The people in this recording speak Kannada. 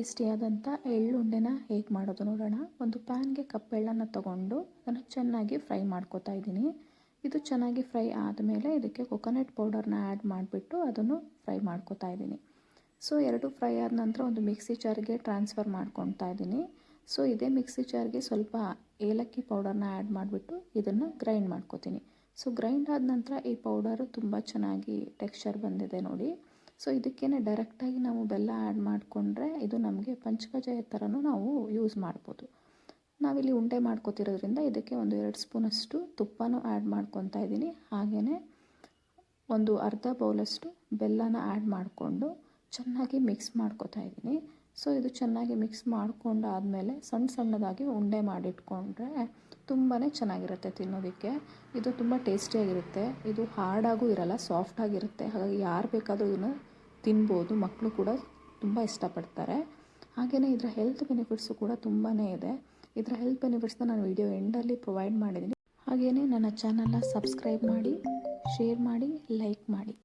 ಟೇಸ್ಟಿಯಾದಂಥ ಎಳ್ಳುಂಡೆನ ಹೇಗೆ ಮಾಡೋದು ನೋಡೋಣ. ಒಂದು ಪ್ಯಾನ್ಗೆ ಕಪ್ಪೆಳ್ಳನ್ನು ತಗೊಂಡು ಅದನ್ನು ಚೆನ್ನಾಗಿ ಫ್ರೈ ಮಾಡ್ಕೋತಾ ಇದ್ದೀನಿ. ಇದು ಚೆನ್ನಾಗಿ ಫ್ರೈ ಆದಮೇಲೆ ಇದಕ್ಕೆ ಕೊಕೊನಟ್ ಪೌಡರ್ನ ಆ್ಯಡ್ ಮಾಡಿಬಿಟ್ಟು ಅದನ್ನು ಫ್ರೈ ಮಾಡ್ಕೋತಾ ಇದ್ದೀನಿ. ಸೊ ಎರಡು ಫ್ರೈ ಆದ ನಂತರ ಒಂದು ಮಿಕ್ಸಿ ಜಾರ್ಗೆ ಟ್ರಾನ್ಸ್ಫರ್ ಮಾಡ್ಕೊತಾ ಇದ್ದೀನಿ. ಸೊ ಇದೇ ಮಿಕ್ಸಿ ಜಾರ್ಗೆ ಸ್ವಲ್ಪ ಏಲಕ್ಕಿ ಪೌಡರ್ನ ಆ್ಯಡ್ ಮಾಡಿಬಿಟ್ಟು ಇದನ್ನು ಗ್ರೈಂಡ್ ಮಾಡ್ಕೋತೀನಿ. ಸೊ ಗ್ರೈಂಡ್ ಆದ ನಂತರ ಈ ಪೌಡರು ತುಂಬ ಚೆನ್ನಾಗಿ ಟೆಕ್ಸ್ಚರ್ ಬಂದಿದೆ ನೋಡಿ. ಸೊ ಇದಕ್ಕೇ ಡೈರೆಕ್ಟಾಗಿ ನಾವು ಬೆಲ್ಲ ಆ್ಯಡ್ ಮಾಡಿಕೊಂಡ್ರೆ ಇದು ನಮಗೆ ಪಂಚಕಜ್ಜಾಯ ಥರನೂ ನಾವು ಯೂಸ್ ಮಾಡ್ಬೋದು. ನಾವಿಲ್ಲಿ ಉಂಡೆ ಮಾಡ್ಕೋತಿರೋದ್ರಿಂದ ಇದಕ್ಕೆ ಒಂದು 2 ಸ್ಪೂನಷ್ಟು ತುಪ್ಪನೂ ಆ್ಯಡ್ ಮಾಡ್ಕೊತಾ ಇದ್ದೀನಿ. ಹಾಗೆಯೇ ಒಂದು ಅರ್ಧ ಬೌಲಷ್ಟು ಬೆಲ್ಲನ ಆ್ಯಡ್ ಮಾಡಿಕೊಂಡು ಚೆನ್ನಾಗಿ ಮಿಕ್ಸ್ ಮಾಡ್ಕೋತಾ ಇದ್ದೀನಿ. ಸೊ ಇದು ಚೆನ್ನಾಗಿ ಮಿಕ್ಸ್ ಮಾಡ್ಕೊಂಡಾದಮೇಲೆ ಸಣ್ಣದಾಗಿ ಉಂಡೆ ಮಾಡಿಟ್ಕೊಂಡ್ರೆ ತುಂಬಾ ಚೆನ್ನಾಗಿರುತ್ತೆ ತಿನ್ನೋದಕ್ಕೆ. ಇದು ತುಂಬ ಟೇಸ್ಟಿಯಾಗಿರುತ್ತೆ. ಇದು ಹಾರ್ಡಾಗೂ ಇರಲ್ಲ, ಸಾಫ್ಟಾಗಿರುತ್ತೆ. ಹಾಗಾಗಿ ಯಾರು ಬೇಕಾದರೂ ಇದನ್ನು ತಿನ್ಬೋದು. ಮಕ್ಕಳು ಕೂಡ ತುಂಬ ಇಷ್ಟಪಡ್ತಾರೆ. ಹಾಗೆಯೇ ಇದರ ಹೆಲ್ತ್ ಬೆನಿಫಿಟ್ಸು ಕೂಡ ತುಂಬಾ ಇದೆ. ಇದರ ಹೆಲ್ತ್ ಬೆನಿಫಿಟ್ಸ್ನ ನಾನು ವಿಡಿಯೋ ಎಂಡಲ್ಲಿ ಪ್ರೊವೈಡ್ ಮಾಡಿದ್ದೀನಿ. ಹಾಗೆಯೇ ನನ್ನ ಚಾನಲ್ನ ಸಬ್ಸ್ಕ್ರೈಬ್ ಮಾಡಿ, ಶೇರ್ ಮಾಡಿ, ಲೈಕ್ ಮಾಡಿ.